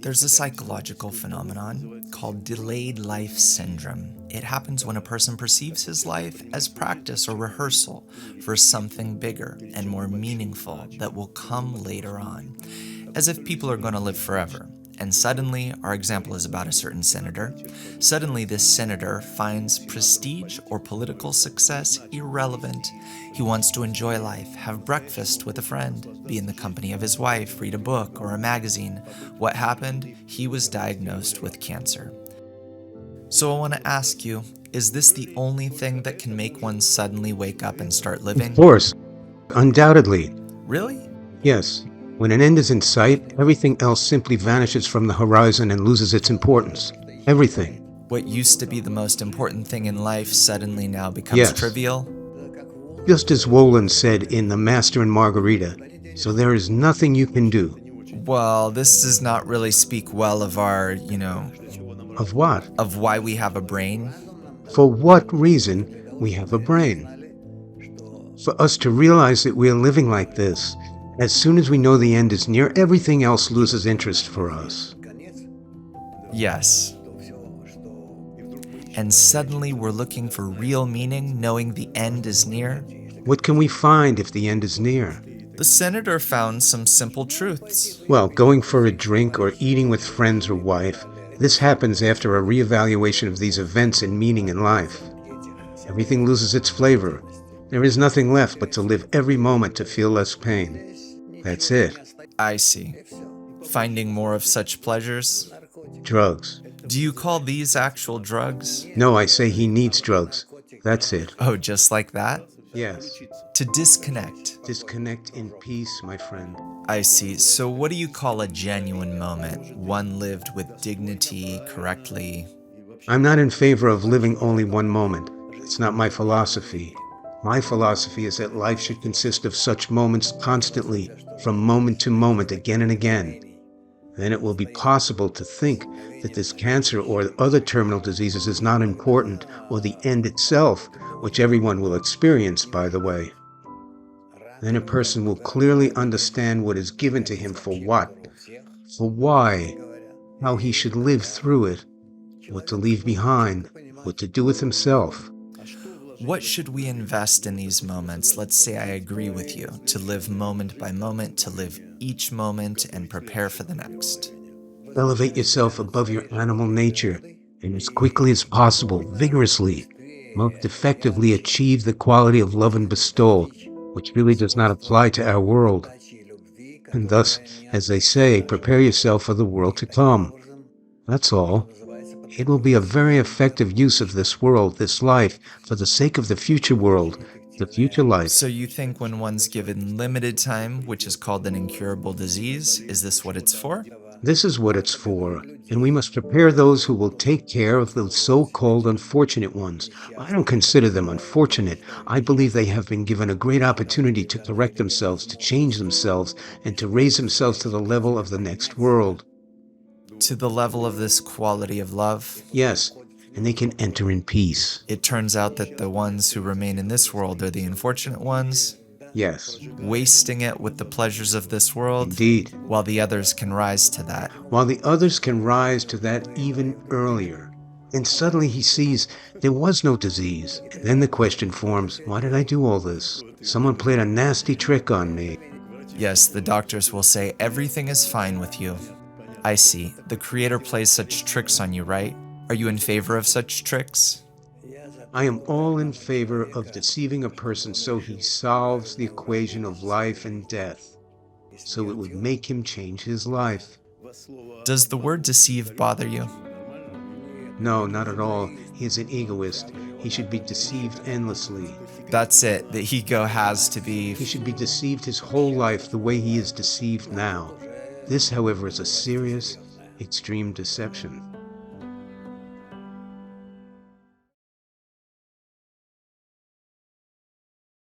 There's a psychological phenomenon called delayed life syndrome. It happens when a person perceives his life as practice or rehearsal for something bigger and more meaningful that will come later on, as if people are going to live forever. And suddenly, our example is about a certain senator. Suddenly, this senator finds prestige or political success irrelevant. He wants to enjoy life, have breakfast with a friend, be in the company of his wife, read a book or a magazine. What happened? He was diagnosed with cancer. So I want to ask you, is this the only thing that can make one suddenly wake up and start Of living? course, undoubtedly. Really? Yes. When an end is in sight, everything else simply vanishes from the horizon and loses its importance. Everything. What used to be the most important thing in life suddenly now becomes Yes. trivial? Just as Woland said in The Master and Margarita, so there is nothing you can do. Well, this does not really speak well of our, Of what? of why we have a brain. For what reason we have a brain? For us to realize that we are living like this, as soon as we know the end is near, everything else loses interest for us. Yes. And suddenly we're looking for real meaning, knowing the end is near. What can we find if the end is near? The senator found some simple truths. Well, going for a drink or eating with friends or wife, this happens after a reevaluation of these events and meaning in life. Everything loses its flavor. There is nothing left but to live every moment to feel less pain. That's it. I see. Finding more of such pleasures? Drugs. Do you call these actual drugs? No, I say he needs drugs. That's it. Oh, just like that? Yes. To disconnect. Disconnect in peace, my friend. I see. So what do you call a genuine moment? One lived with dignity, correctly? I'm not in favor of living only one moment. It's not my philosophy. My philosophy is that life should consist of such moments constantly, from moment to moment, again and again. Then it will be possible to think that this cancer or other terminal diseases is not important, or the end itself, which everyone will experience, by the way. Then a person will clearly understand what is given to him for what, for why, how he should live through it, what to leave behind, what to do with himself. What should we invest in these moments? Let's say I agree with you, to live moment by moment, to live each moment and prepare for the next. Elevate yourself above your animal nature, and as quickly as possible, vigorously, most effectively achieve the quality of love and bestowal, which really does not apply to our world. And thus, as they say, prepare yourself for the world to come. That's all. It will be a very effective use of this world, this life, for the sake of the future world, the future life. So you think when one's given limited time, which is called an incurable disease, is this what it's for? This is what it's for, and we must prepare those who will take care of the so-called unfortunate ones. I don't consider them unfortunate. I believe they have been given a great opportunity to correct themselves, to change themselves, and to raise themselves to the level of the next world. To the level of this quality of love? Yes, and they can enter in peace. It turns out that the ones who remain in this world are the unfortunate ones, Yes, wasting it with the pleasures of this world, indeed. while the others can rise to that. While the others can rise to that even earlier. And suddenly he sees there was no disease. And then the question forms, why did I do all this? Someone played a nasty trick on me. Yes, the doctors will say everything is fine with you. I see. The Creator plays such tricks on you, right? Are you in favor of such tricks? I am all in favor of deceiving a person so he solves the equation of life and death, so it would make him change his life. Does the word deceive bother you? No, not at all. He is an egoist. He should be deceived endlessly. That's it. The ego has to be... He should be deceived his whole life the way he is deceived now. This, however, is a serious, extreme deception.